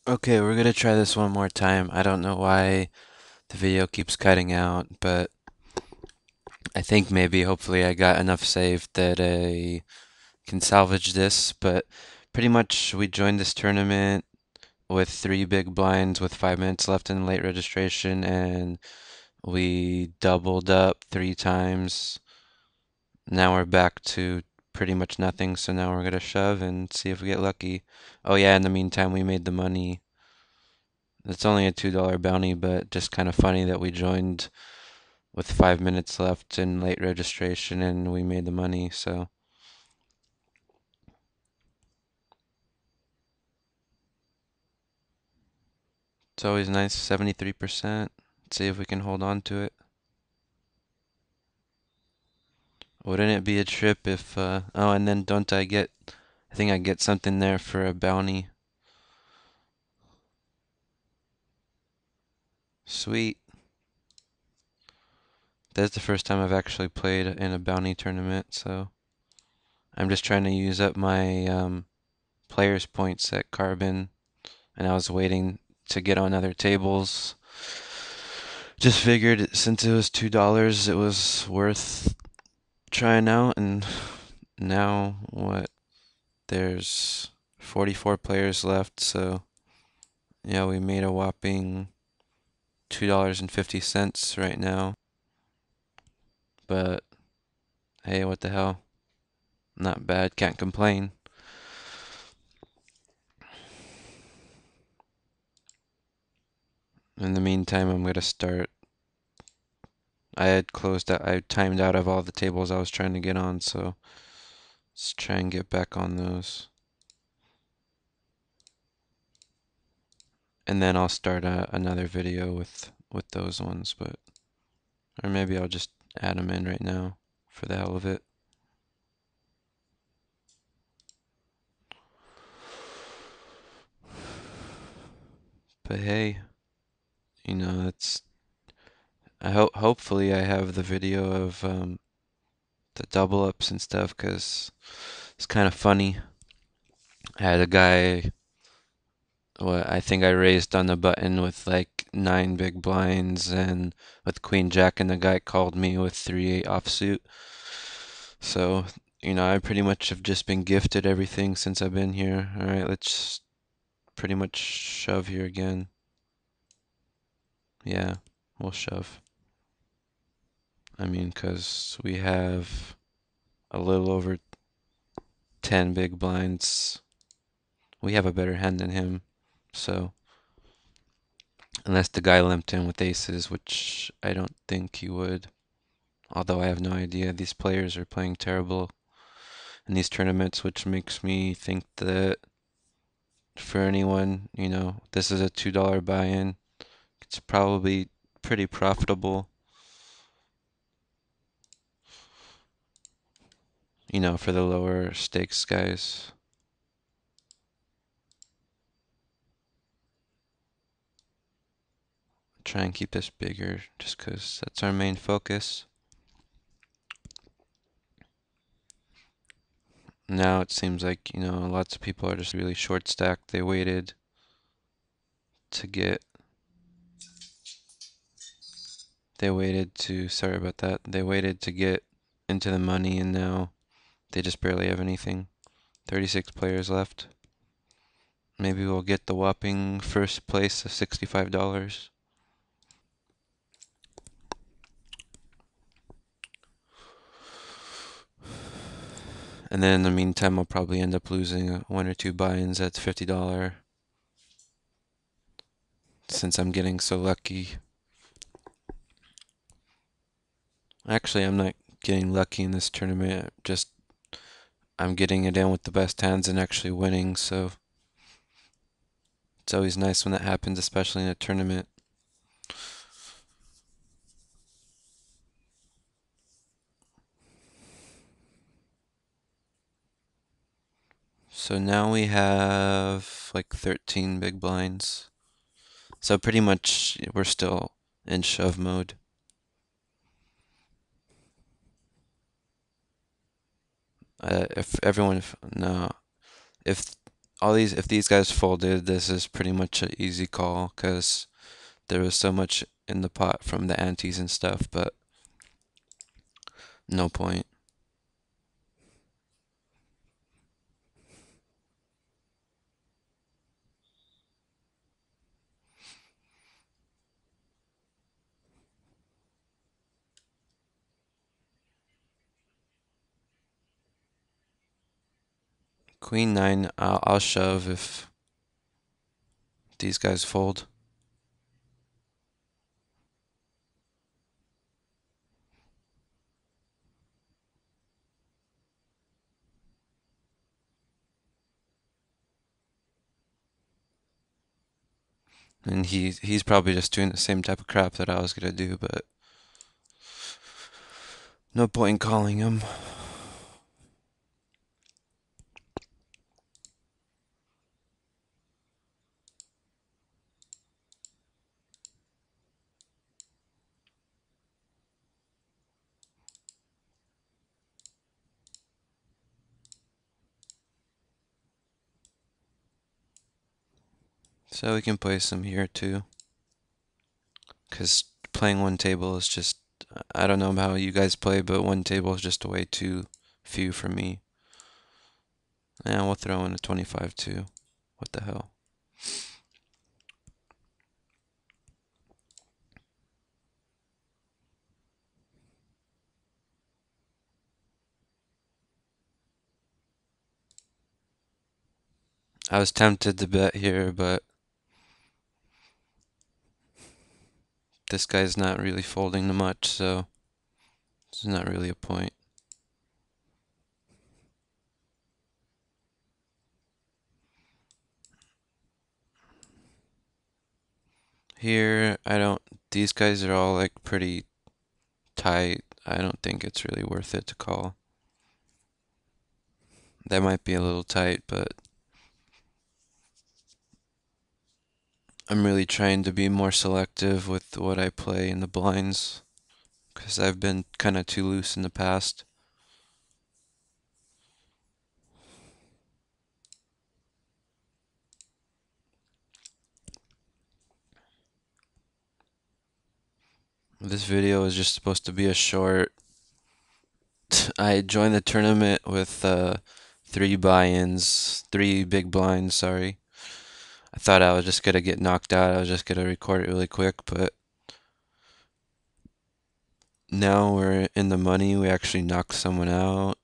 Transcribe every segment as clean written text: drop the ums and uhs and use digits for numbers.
Okay, we're gonna try this one more time. I don't know why the video keeps cutting out, but I think maybe hopefully I got enough saved that I can salvage this. But pretty much we joined this tournament with three big blinds with 5 minutes left in late registration, and we doubled up 3 times. Now we're back to pretty much nothing, so now we're gonna shove and see if we get lucky. Oh yeah, in the meantime we made the money. It's only a $2 bounty, but just kind of funny that we joined with 5 minutes left in late registration and we made the money. So it's always nice. 73%. Let's see if we can hold on to it. Wouldn't it be a trip if, oh, and then don't I get, I think I get something there for a bounty. Sweet. That's the first time I've actually played in a bounty tournament, so I'm just trying to use up my players' points at Carbon, and I was waiting to get on other tables. Just figured since it was $2, it was worth trying out, and now what? There's 44 players left, so yeah, we made a whopping $2.50 right now. But hey, what the hell? Not bad, can't complain. In the meantime, I'm gonna start. I had closed out, I timed out of all the tables I was trying to get on, so let's try and get back on those. And then I'll start another video with those ones, but or maybe I'll just add them in right now for the hell of it. But hey, it's I hope hopefully I have the video of the double ups and stuff because it's kind of funny. I had a guy, what I think I raised on the button with like 9 big blinds and with Queen Jack, and the guy called me with 3-8 offsuit. So, I pretty much have just been gifted everything since I've been here. All right, let's pretty much shove here again. Yeah, we'll shove. I mean, 'cause we have a little over 10 big blinds. We have a better hand than him. So, unless the guy limped in with aces, which I don't think he would. Although I have no idea. These players are playing terrible in these tournaments, which makes me think that for anyone, this is a $2 buy-in. It's probably pretty profitable, for the lower stakes guys. Try and keep this bigger just 'cause that's our main focus. Now it seems like, lots of people are just really short stacked. To get, sorry about that. They waited to get into the money and now they just barely have anything. 36 players left. Maybe we'll get the whopping first place of $65. And then in the meantime, I'll probably end up losing one or two buy-ins at $50 since I'm getting so lucky. Actually, I'm not getting lucky in this tournament. Just I'm getting it in with the best hands and actually winning. So it's always nice when that happens, especially in a tournament. So now we have like 13 big blinds. So pretty much we're still in shove mode. If everyone, no, if all these, if these guys folded, this is pretty much an easy call because there was so much in the pot from the antes and stuff, but no point. Queen nine, I'll shove if these guys fold. And he's probably just doing the same type of crap that I was gonna do, but no point in calling him. So we can play some here too, because playing one table is just, I don't know how you guys play, but one table is just way too few for me. Yeah, we'll throw in a 25 too. What the hell? I was tempted to bet here, but this guy's not really folding much, so it's not really a point. Here, I don't, these guys are all like pretty tight. I don't think it's really worth it to call. That might be a little tight, but I'm really trying to be more selective with what I play in the blinds because I've been kind of too loose in the past. This video is just supposed to be a short. I joined the tournament with three buy-ins, three big blinds, sorry. I thought I was just gonna get knocked out. I was just gonna record it really quick, but now we're in the money. We actually knocked someone out.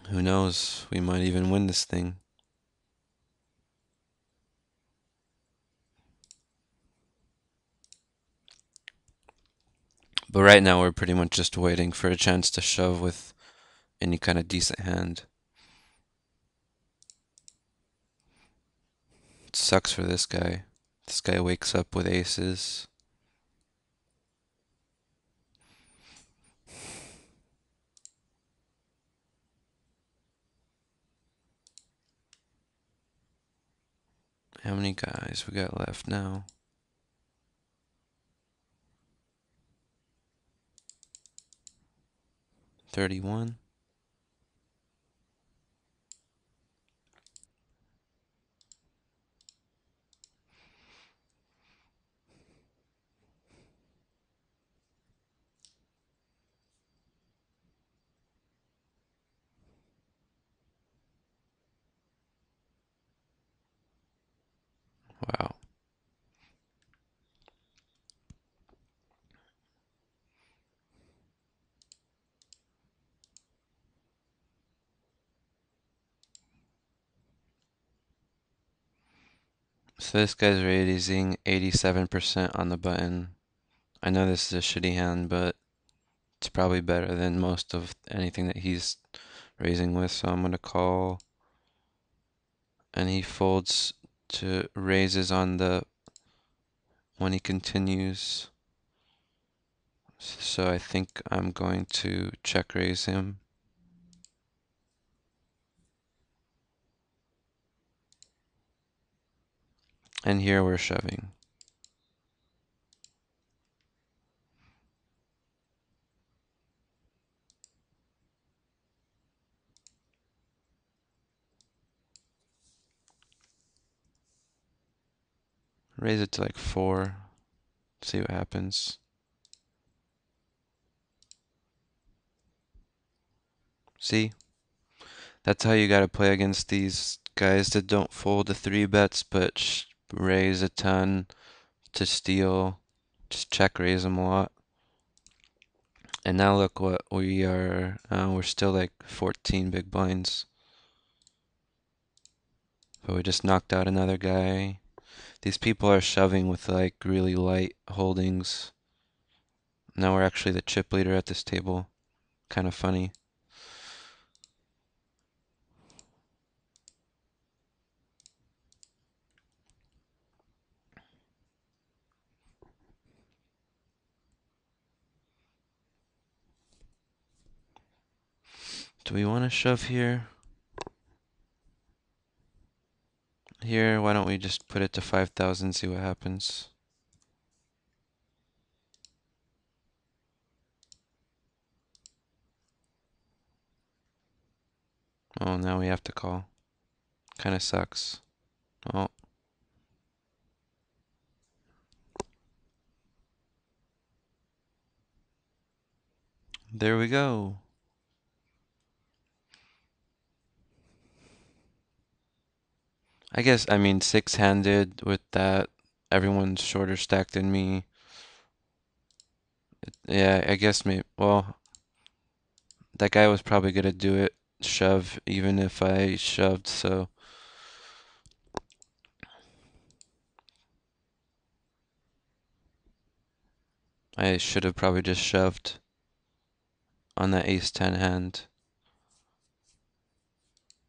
Who knows? We might even win this thing. But right now we're pretty much just waiting for a chance to shove with any kind of decent hand. It sucks for this guy. This guy wakes up with aces. How many guys we got left now? 31. Wow. So this guy's raising 87% on the button. I know this is a shitty hand, but it's probably better than most of anything that he's raising with, so I'm gonna call. And he folds to raises on the when he continues. So I think I'm going to check raise him. And here we're shoving. raise it to like 4. See what happens. See? That's how you gotta play against these guys that don't fold the 3 bets but raise a ton to steal. Just check raise them a lot. And now look what we are. We're still like 14 big blinds. But we just knocked out another guy. These people are shoving with like really light holdings. Now we're actually the chip leader at this table. Kind of funny. Do we want to shove here? Here, why don't we just put it to 5,000, see what happens. Oh, now we have to call. Kind of sucks. Oh, there we go. I guess, I mean, six-handed with that. Everyone's shorter stacked than me. Yeah, I guess maybe. Well, that guy was probably gonna do it, shove, even if I shoved, so I should have probably just shoved on that ace-10 hand.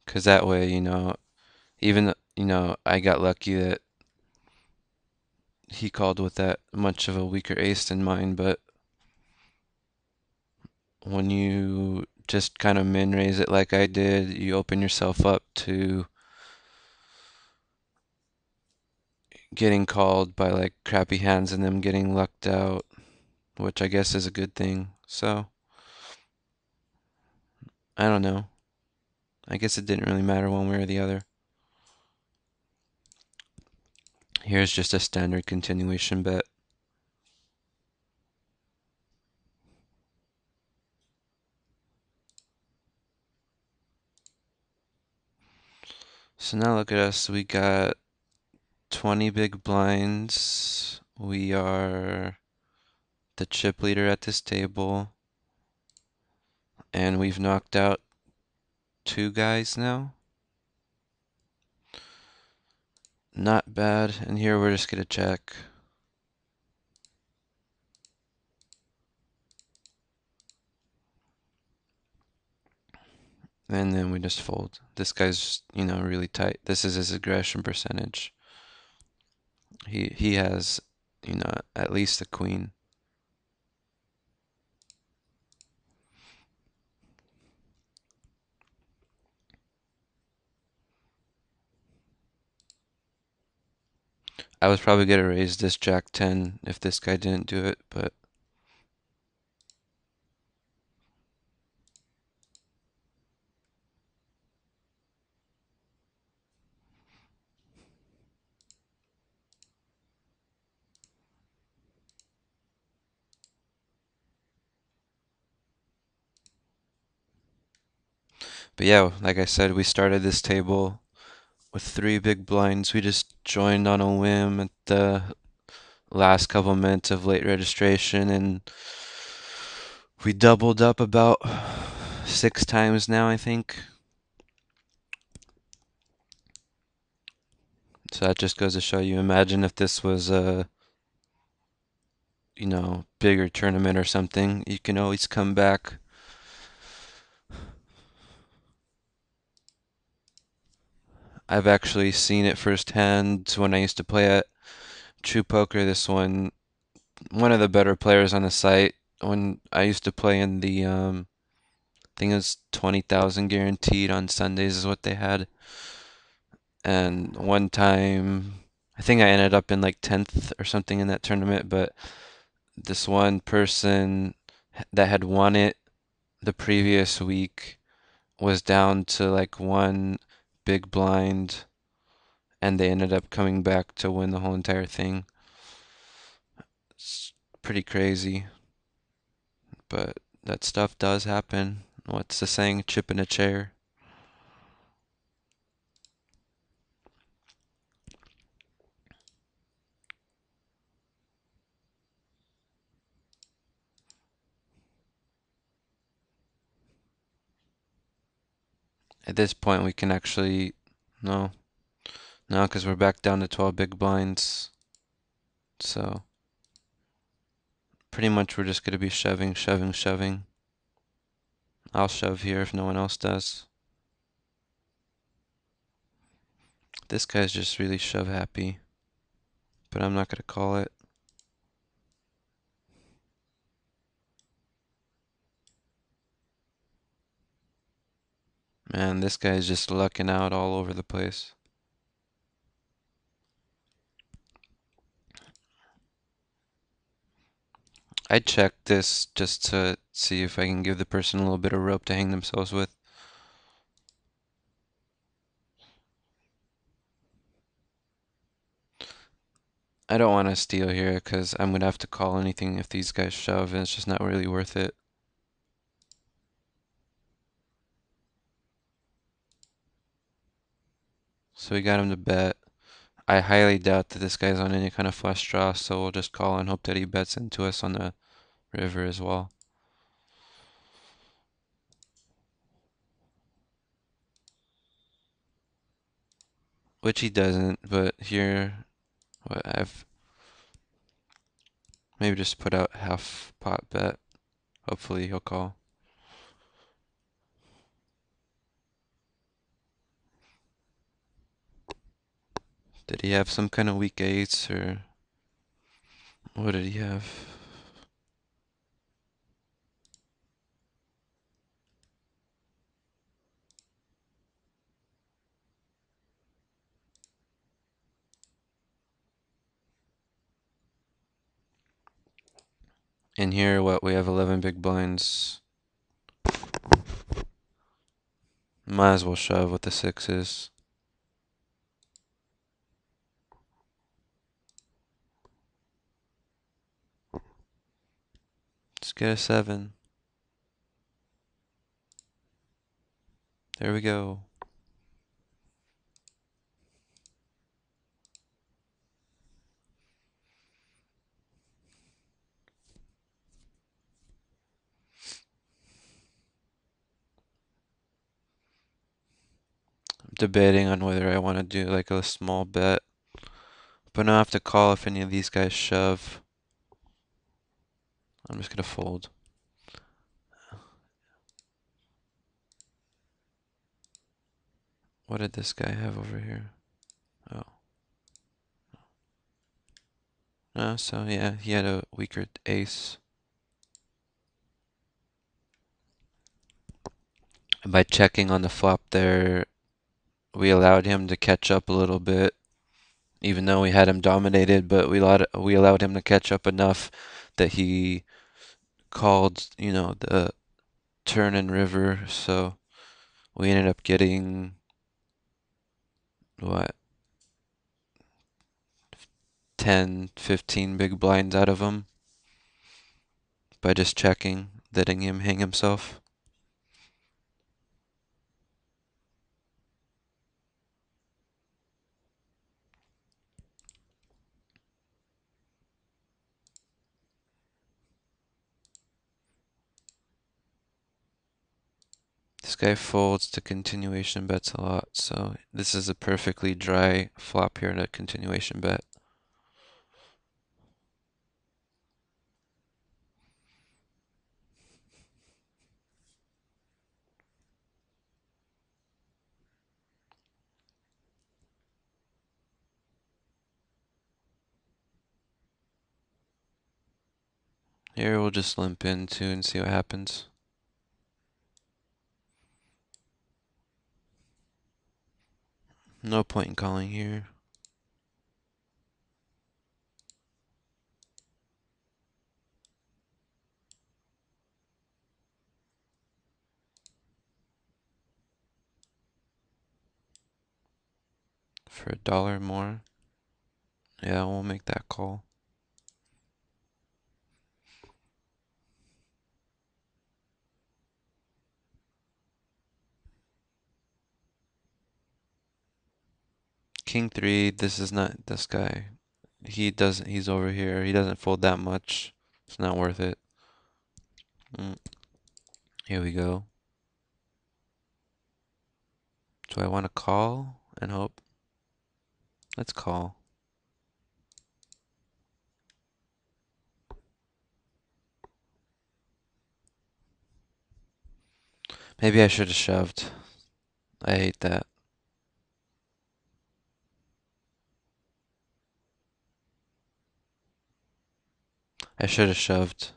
Because that way, even, I got lucky that he called with that much of a weaker ace than mine, but when you just kind of min raise it like I did, you open yourself up to getting called by like crappy hands and them getting lucked out, which I guess is a good thing. So, I don't know. I guess it didn't really matter one way or the other. Here's just a standard continuation bet. So now look at us. We got 20 big blinds. We are the chip leader at this table. And we've knocked out 2 guys now. Not bad. And here we're just going to check. And then we just fold. This guy's, really tight. This is his aggression percentage. He has, at least a queen. I was probably gonna raise this Jack 10 if this guy didn't do it, but yeah, like I said, we started this table with 3 big blinds. We just joined on a whim at the last couple minutes of late registration, and we doubled up about 6 times now, I think. So that just goes to show you. Imagine if this was a, bigger tournament or something. You can always come back. I've actually seen it firsthand when I used to play at True Poker. One of the better players on the site, when I used to play in the I think it was 20,000 guaranteed on Sundays is what they had. And one time, I think I ended up in like 10th or something in that tournament, but this one person that had won it the previous week was down to like one big blind and they ended up coming back to win the whole entire thing. It's pretty crazy, but that stuff does happen. What's the saying? Chip in a chair. At this point, we can actually, no, no, because we're back down to 12 big blinds. So pretty much we're just going to be shoving, shoving, shoving. I'll shove here if no one else does. This guy's just really shove happy, but I'm not going to call it. Man, this guy's just lucking out all over the place. I checked this just to see if I can give the person a little bit of rope to hang themselves with. I don't want to steal here because I'm going to have to call anything if these guys shove, and it's just not really worth it. So we got him to bet. I highly doubt that this guy's on any kind of flush draw, so we'll just call and hope that he bets into us on the river as well. Which he doesn't, but here, I've maybe just put out half pot bet. Hopefully he'll call. Did he have some kind of weak ace, or what did he have? In here, what, we have 11 big blinds. Might as well shove with the sixes. Let's get a 7. There we go. I'm debating on whether I want to do like a small bet, but I don't have to call if any of these guys shove. I'm just gonna fold. What did this guy have over here? Oh. No, so yeah, he had a weaker ace. By checking on the flop there, we allowed him to catch up a little bit, even though we had him dominated, but we allowed him to catch up enough that he called, the turn and river, so we ended up getting what, 10, 15 big blinds out of him by just checking, letting him hang himself. This guy folds to continuation bets a lot, so this is a perfectly dry flop here to continuation bet. Here we'll just limp into and see what happens. No point in calling here. for $1 more. Yeah, we'll make that call. King 3, this is not this guy. He's over here. He doesn't fold that much. It's not worth it. Mm, here we go. Do I want to call and hope? Let's call. Maybe I should have shoved. I hate that. I should have shoved.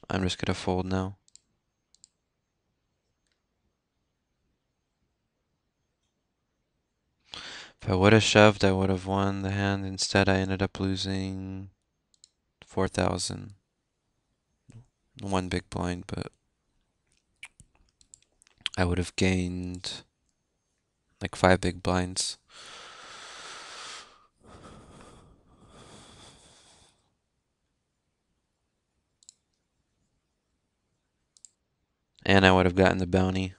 I'm just gonna fold now. If I would have shoved, I would have won the hand. Instead, I ended up losing 4,000. One big blind, but I would have gained like 5 big blinds. And I would have gotten the bounty.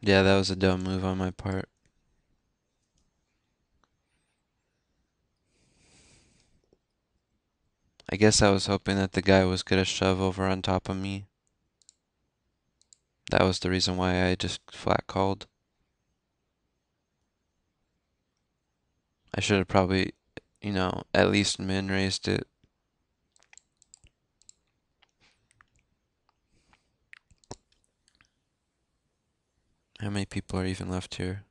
Yeah, that was a dumb move on my part. I guess I was hoping that the guy was gonna shove over on top of me. That was the reason why I just flat called. I should have probably, at least min raised it. How many people are even left here?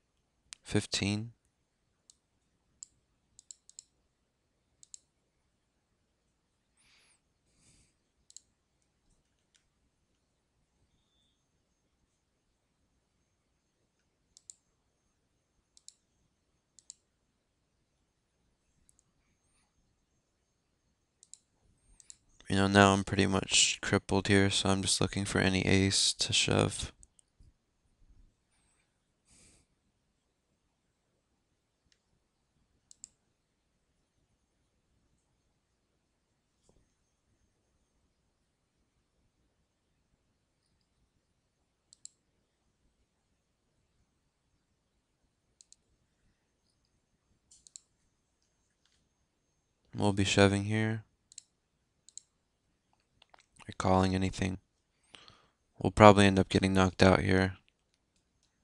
15? Now I'm pretty much crippled here, so I'm just looking for any ace to shove. We'll be shoving here. Or calling anything. We'll probably end up getting knocked out here.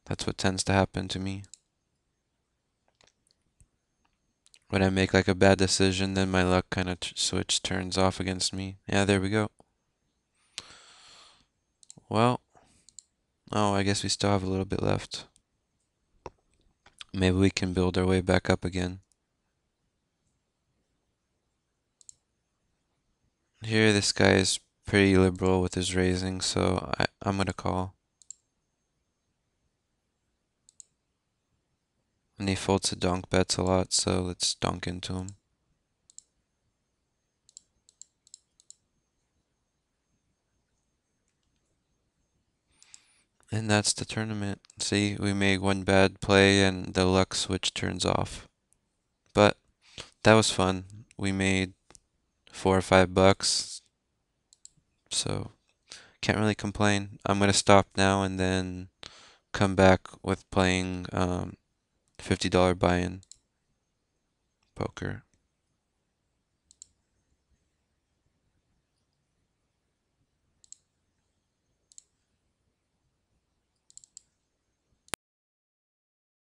That's what tends to happen to me. When I make like a bad decision, then my luck kind of switch turns off against me. Yeah, there we go. Well, oh, I guess we still have a little bit left. Maybe we can build our way back up again. Here, this guy is pretty liberal with his raising, so I'm gonna call. And he folds to donk bets a lot, so let's donk into him. And that's the tournament. See, we made one bad play and the luck switch turns off. But that was fun. We made $4 or $5, so can't really complain. I'm gonna stop now and then come back with playing $50 buy-in poker.